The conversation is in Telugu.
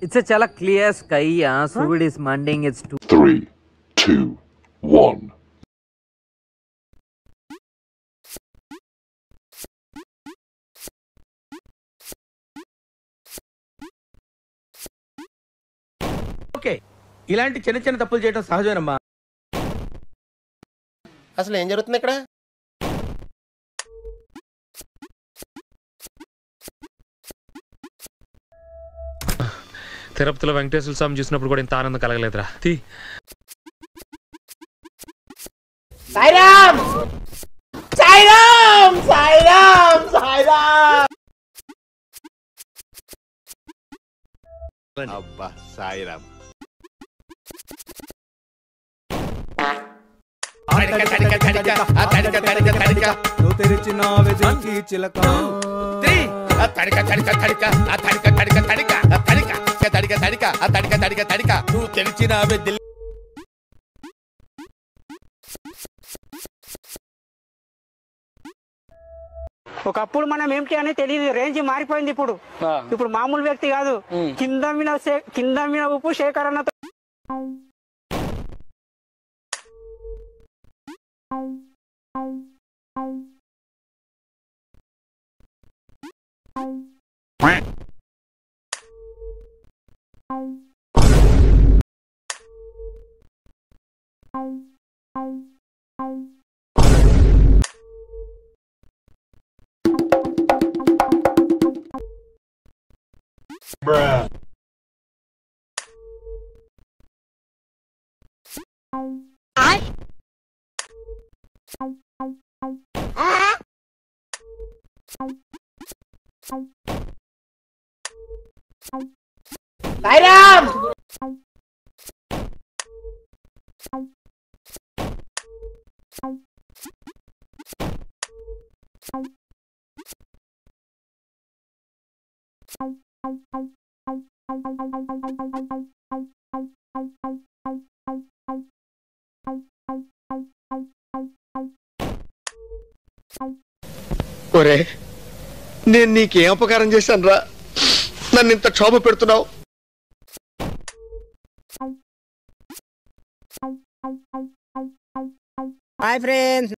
It's a chala clear sky. Surud is manding. It's 2. 3, 2, 1. Okay, ఇలాంటి చిన్న చిన్న తప్పులు చేయడం సహజమేనమ్మా. అసలు ఏం జరుగుతుంది ఇక్కడ? తిరుపతిలో వెంకటేశ్వర స్వామి చూసినప్పుడు కూడా ఇంత ఆనందం కలగలేదురా. సాయిరామ్ సాయిరామ్ సాయిరామ్ సాయిరామ్. అబ్బా సాయిరామ్. ఒకప్పుడు మనం ఏంటి అని తెలియదు, రేంజ్ మారిపోయింది. ఇప్పుడు మామూలు వ్యక్తి కాదు. కింద మీద ఉప్పు శేఖరన్నతో సాయిరామ్. ఒరే, నేను నీకేం అపకారం చేశాను రా? నన్ను ఇంత క్షోభ పెడుతున్నావు? Hi friends.